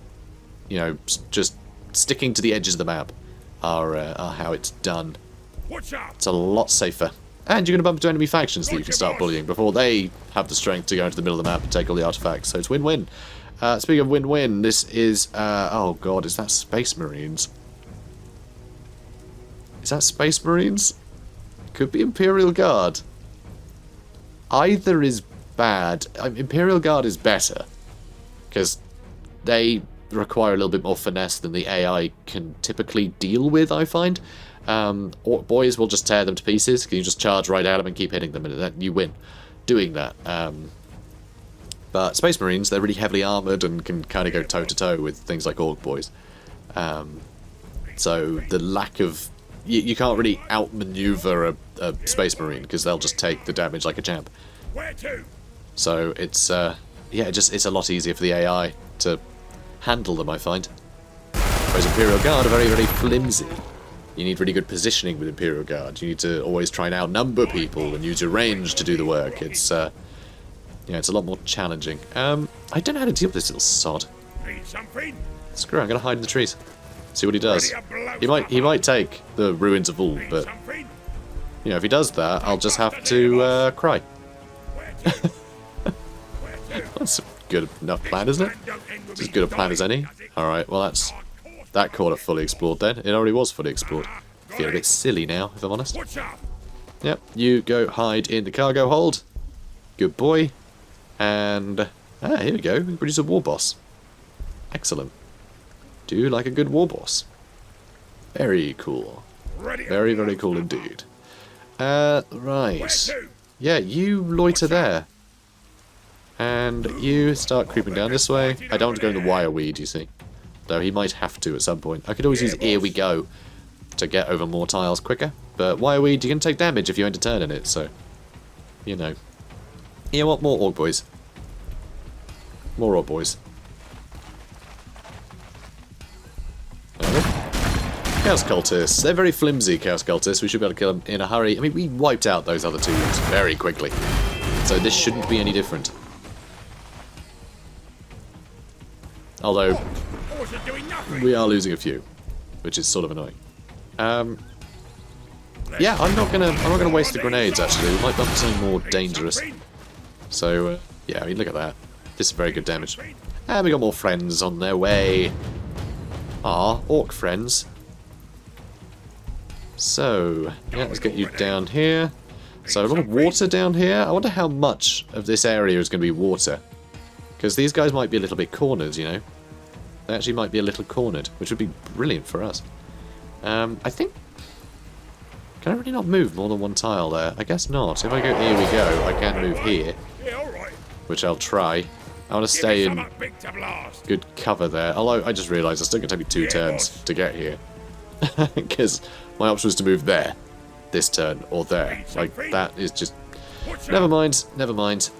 You know, just sticking to the edges of the map are how it's done. It's a lot safer. And you're going to bump into enemy factions that you can start bullying before they have the strength to go into the middle of the map and take all the artifacts. So it's win-win. Speaking of win-win, this is... oh god, is that Space Marines? Is that Space Marines? Could be Imperial Guard. Either is bad. Imperial Guard is better, because they require a little bit more finesse than the AI can typically deal with, I find. Orc boys will just tear them to pieces, because you just charge right at them and keep hitting them, and then you win doing that. But Space Marines, they're really heavily armoured and can kind of go toe-to-toe with things like Orc boys. So the lack of... You can't really outmaneuver a Space Marine, because they'll just take the damage like a champ. So it's, yeah, it's a lot easier for the AI to handle them, I find. Whereas Imperial Guard are very, very flimsy. You need really good positioning with Imperial Guard. You need to always try and outnumber people and use your range to do the work. It's yeah, it's a lot more challenging. I don't know how to deal with this little sod.
Need something?
Screw it, I'm gonna hide in the trees. See what he does. He might take the ruins of all, but
Something?
you know, if he does that, I'll just have to cry.
Where to? Where to?
That's a good enough plan, isn't it? It's as good a plan as any. Alright, well that corner fully explored then. It already was fully explored. Feel a bit silly now, if I'm honest.
What's up?
Yep, you go hide in the cargo hold. Good boy. And here we go. We produce a war boss. Excellent. Do you like a good war boss? Very cool. Very, very cool indeed. Right. Yeah, you loiter there. And you start creeping down this way. I don't want to go in the wire weed, you see. Though he might have to at some point. I could always use Here We Go to get over more tiles quicker. But wire weed, you can take damage if you end a turn in it, so... You know. You want more Orc boys. More Orc boys. Chaos Cultists. They're very flimsy, Chaos Cultists. We should be able to kill them in a hurry. I mean, we wiped out those other two units very quickly. So this shouldn't be any different. Although, we are losing a few, which is sort of annoying. Yeah, I'm not gonna waste the grenades. Actually, we might bump into something more dangerous. So, yeah, I mean, look at that. This is very good damage. And we got more friends on their way. Ah, Orc friends. So, yeah, let's get you down here. So, a lot of water down here. I wonder how much of this area is going to be water. Because these guys might be a little bit cornered, you know. They actually might be a little cornered, which would be brilliant for us. I think... Can I really not move more than one tile there? I guess not. If I go Here We Go, I can move here. Which I'll try. I want to stay in good cover there. Although, I just realised it's still going to take me 2 turns to get here. Because my option was to move there. This turn, or there. Like, that is just... Never mind, never mind.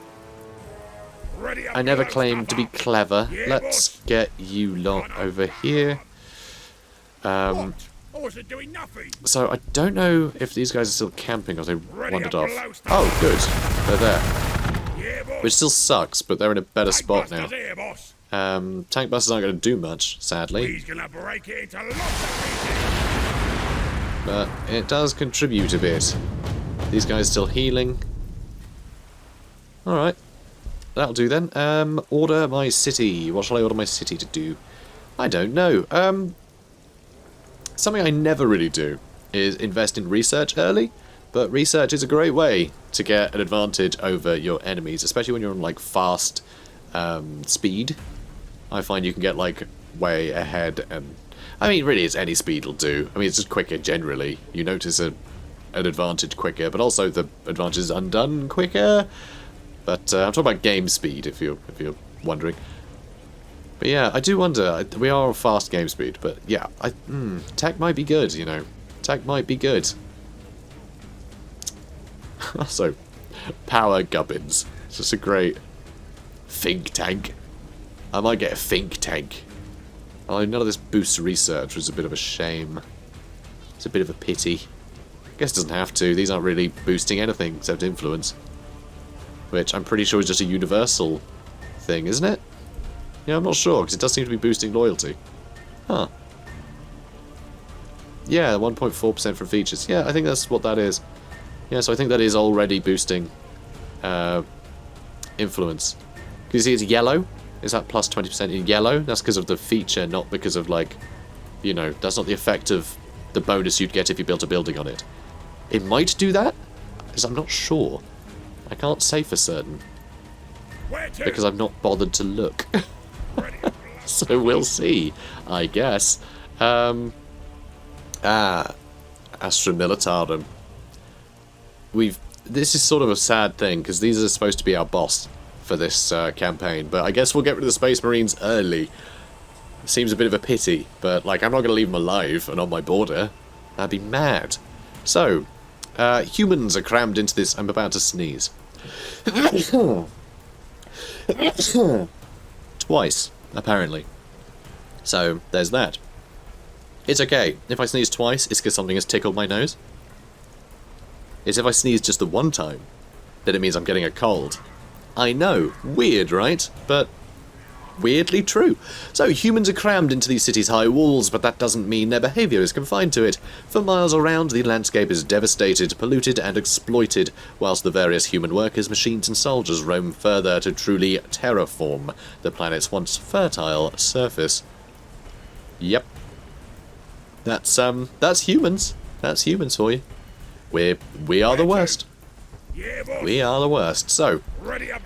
I never claimed to be clever. Let's get you lot over here. So I don't know if these guys are still camping or they wandered off. Oh, good. They're there. Which still sucks, but they're in a better spot now. Tank busters aren't going to do much, sadly. But it does contribute a bit. These guys still healing. Alright. That'll do then. Order my city. What shall I order my city to do? I don't know. Something I never really do is invest in research early, but research is a great way to get an advantage over your enemies, especially when you're on like fast speed. I find you can get like way ahead, and I mean really it's any speed will do. I mean it's just quicker generally. You notice an advantage quicker, but also the advantage is undone quicker. But I'm talking about game speed, if you're wondering. But yeah, I do wonder. We are on fast game speed, but yeah, tech might be good. You know, tech might be good. Also, power gubbins. It's just a great think tank. I might get a think tank. Although none of this boosts research, which is a bit of a shame. It's a bit of a pity. I guess it doesn't have to. These aren't really boosting anything except influence. Which I'm pretty sure is just a universal thing, isn't it? Yeah, I'm not sure, because it does seem to be boosting loyalty. Huh. Yeah, 1.4% for features. Yeah, I think that's what that is. Yeah, so I think that is already boosting influence. Can you see it's yellow? Is that plus 20% in yellow? That's because of the feature, not because of, like, you know, that's not the effect of the bonus you'd get if you built a building on it. It might do that, because I'm not sure. I can't say for certain. Because I've not bothered to look. So we'll see, I guess. Astra Militarum. This is sort of a sad thing, because these are supposed to be our boss for this campaign, but I guess we'll get rid of the Space Marines early. Seems a bit of a pity, but like I'm not going to leave them alive and on my border. That'd be mad. So, humans are crammed into this. I'm about to sneeze. Twice, apparently. So, there's that. It's okay. If I sneeze twice, it's because something has tickled my nose. It's if I sneeze just the one time, then it means I'm getting a cold. I know, weird, right? But weirdly true. So humans are crammed into these cities' high walls, but that doesn't mean their behaviour is confined to it. For miles around, the landscape is devastated, polluted and exploited, whilst the various human workers, machines and soldiers roam further to truly terraform the planet's once fertile surface. Yep. That's humans. That's humans for you. We are the worst. We are the worst. So,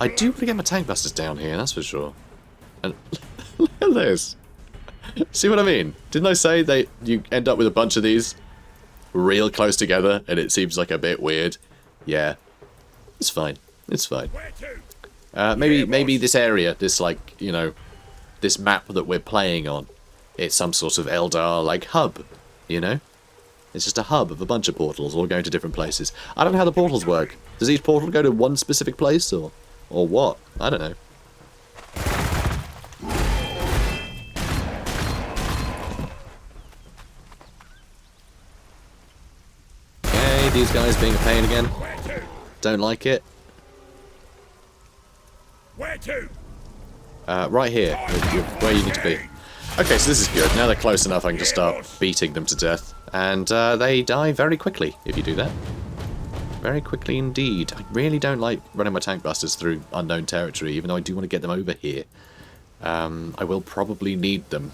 I do want to get my tank busters down here, that's for sure. And look at this. See what I mean? Didn't I say you end up with a bunch of these real close together and it seems like a bit weird? Yeah. It's fine. It's fine. Maybe this area, this like, you know, this map that we're playing on, it's some sort of Eldar like hub, you know? It's just a hub of a bunch of portals all going to different places. I don't know how the portals work. Does each portal go to one specific place or what? I don't know. These guys being a pain again. Don't like it.
Where to?
Right here, where you need to be. Okay, so this is good. Now they're close enough, I can just start beating them to death. And they die very quickly if you do that. Very quickly indeed. I really don't like running my tank busters through unknown territory, even though I do want to get them over here. I will probably need them.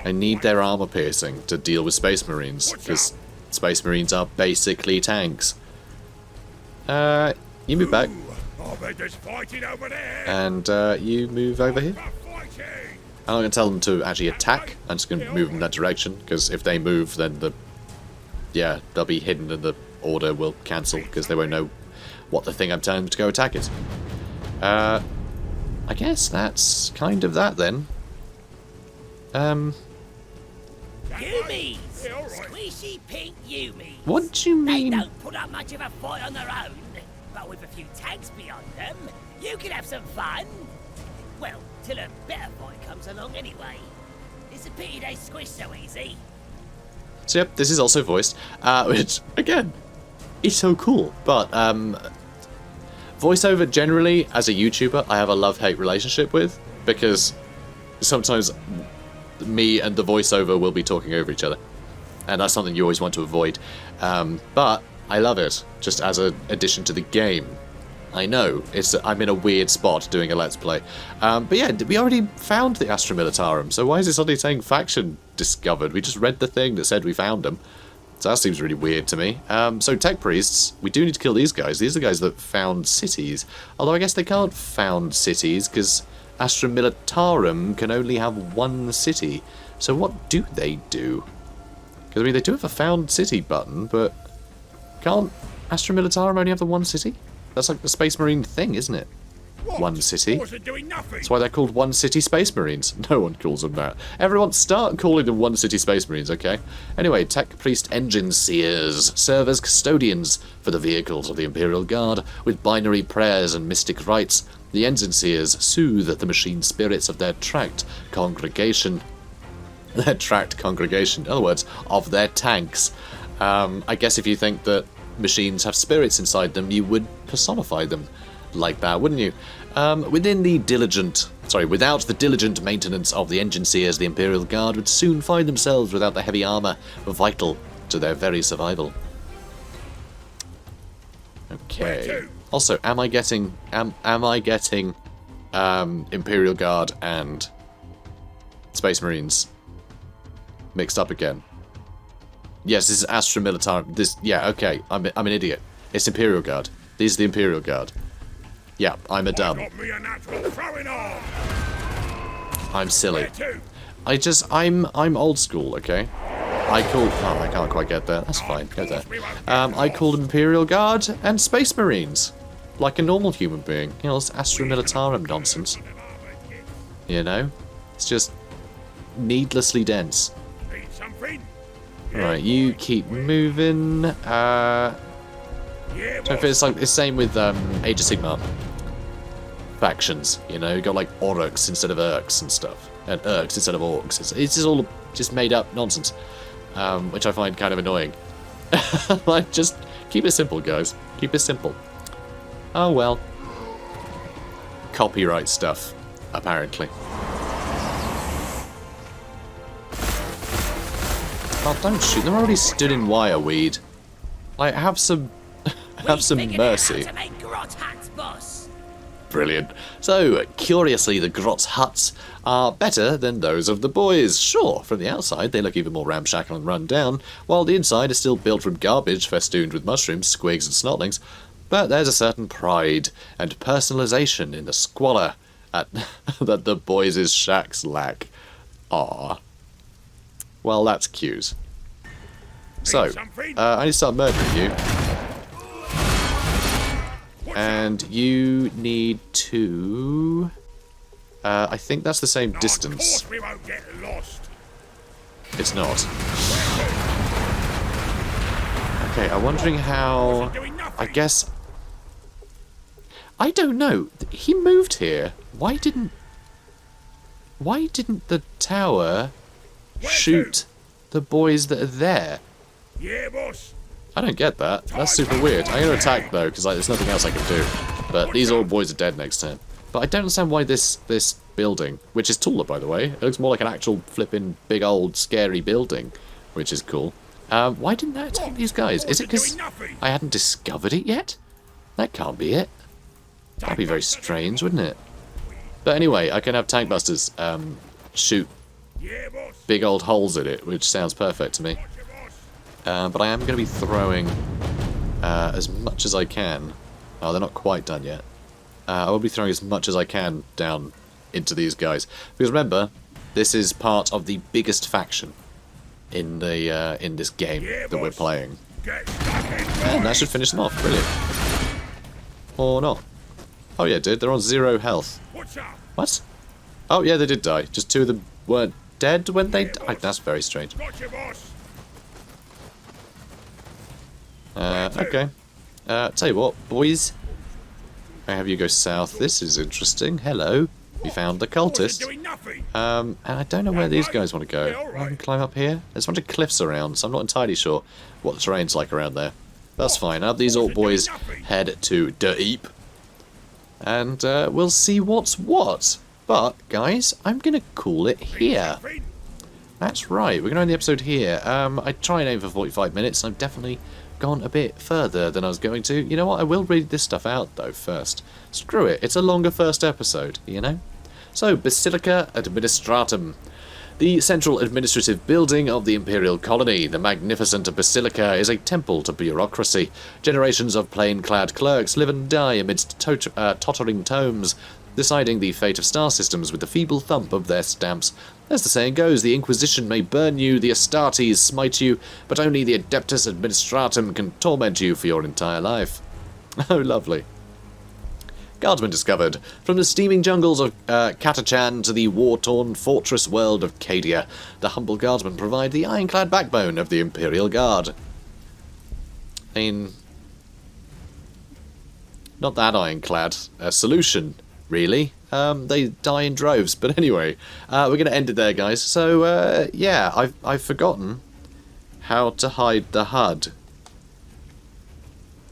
I need their armor piercing to deal with Space Marines, because Space Marines are basically tanks. You move back. And you move over here. I'm not going to tell them to actually attack. I'm just going to move in that direction, because if they move, then they'll be hidden and the order will cancel, because they won't know what the thing I'm telling them to go attack is. I guess that's kind of that then.
Yumis! Squishy pink Yumis!
What do you mean?
They don't put up much of a fight on their own, but with a few tanks behind them, you can have some fun. Well, till a better fight comes along anyway. It's a pity they squish so easy.
So yep, this is also voiced, which, again, is so cool. But voiceover generally, as a YouTuber, I have a love-hate relationship with, because sometimes me and the voiceover will be talking over each other. And that's something you always want to avoid. But I love it, just as an addition to the game. I know, I'm in a weird spot doing a Let's Play. But yeah, we already found the Astra Militarum, so why is it suddenly saying faction discovered? We just read the thing that said we found them. So that seems really weird to me. So tech priests, we do need to kill these guys. These are the guys that found cities. Although I guess they can't found cities, because Astra Militarum can only have one city. So what do they do? Because I mean, they do have a found city button, but can't Astra Militarum only have the one city? That's like the Space Marine thing, isn't it?
What?
One city.
Doing nothing.
That's why they're called One City Space Marines. No one calls them that. Everyone start calling them One City Space Marines, okay? Anyway, Tech Priest Engine Seers serve as custodians for the vehicles of the Imperial Guard. With binary prayers and mystic rites, the Engine Seers soothe the machine spirits of their tracked congregation. In other words, of their tanks. I guess if you think that machines have spirits inside them, you would personify them like that, wouldn't you? Without the diligent maintenance of the Engine Seers, the Imperial Guard would soon find themselves without the heavy armour vital to their very survival. Okay. Also, am I getting Imperial Guard and Space Marines mixed up again? Yes, this is Astra Militarum. Yeah, okay. I'm an idiot. It's Imperial Guard. These are the Imperial Guard. Yeah, I'm a dumb. I'm silly. I'm old school, okay? I can't quite get there. That's fine. Go there. I called them Imperial Guard and Space Marines, like a normal human being. You know, it's Astra Militarum nonsense. You know, it's just needlessly dense. Right, you keep moving. So it's like the same with Age of Sigmar factions. You know, you got like Orks instead of Orks and stuff. and Orks instead of Orcs. It's just all just made up nonsense, which I find kind of annoying. Like, just keep it simple, guys. Keep it simple. Oh well. Copyright stuff, apparently. Oh, don't shoot. They're already stood in wireweed. Like, have some mercy. Brilliant. So, curiously, the Grot's huts are better than those of the boys. Sure, from the outside they look even more ramshackle and run down, while the inside is still built from garbage festooned with mushrooms, squigs and snotlings. But there's a certain pride and personalisation in the squalor that the boys' shacks lack. Ah. Well, that's cute. So, I need to start murdering you. And you need to... I think that's the same distance.
Of course we won't get lost.
It's not. Okay, I'm wondering how... I guess... I don't know. He moved here. Why didn't the tower shoot the boys that are there?
Yeah, boss.
I don't get that. That's super weird. I'm going to attack, though, because there's nothing else I can do. But these old boys are dead next turn. But I don't understand why this building, which is taller, by the way, it looks more like an actual flipping big old scary building, which is cool. Why didn't that attack these guys? Is it because I hadn't discovered it yet? That can't be it. That'd be very strange, wouldn't it? But anyway, I can have tank busters shoot big old holes in it, which sounds perfect to me. But I am going to be throwing as much as I can. Oh, they're not quite done yet. I will be throwing as much as I can down into these guys. Because remember, this is part of the biggest faction in the in this game that we're playing. And that should finish them off. Brilliant. Or not. Oh yeah, it did. They're on 0 health. What? Oh yeah, they did die. Just 2 of them weren't dead when they died. That's very strange. Okay. Tell you what, boys. I have you go south. This is interesting. Hello. We found the cultist. And I don't know where these guys want to go. I can climb up here. There's a bunch of cliffs around, so I'm not entirely sure what the terrain's like around there. That's fine. I'll have these old boys head to Deep. And we'll see what's what. But, guys, I'm going to call it here. That's right. We're going to end the episode here. I try and aim for 45 minutes, and I've definitely gone a bit further than I was going to. You know what? I will read this stuff out, though, first. Screw it. It's a longer first episode, you know? So, Basilica Administratum. The central administrative building of the Imperial colony, the magnificent Basilica is a temple to bureaucracy. Generations of plain-clad clerks live and die amidst tottering tomes, deciding the fate of star systems with the feeble thump of their stamps. As the saying goes, the Inquisition may burn you, the Astartes smite you, but only the Adeptus Administratum can torment you for your entire life. Oh, lovely. Guardsmen discovered. From the steaming jungles of Catachan to the war-torn fortress world of Cadia, the humble guardsmen provide the ironclad backbone of the Imperial Guard. I mean, not that ironclad. A solution, really. They die in droves. But anyway, we're going to end it there, guys. So, yeah, I've forgotten how to hide the HUD.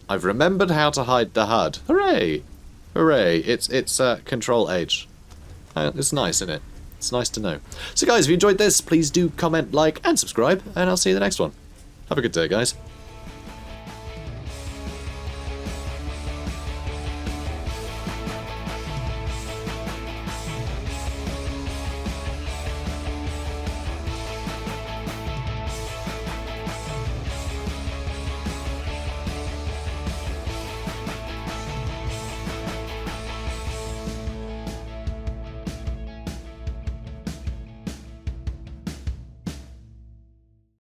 I've remembered how to hide the HUD. Hooray! Hooray, it's Control H. It's nice, isn't it? It's nice to know. So guys, if you enjoyed this, please do comment, like, and subscribe, and I'll see you in the next one. Have a good day, guys.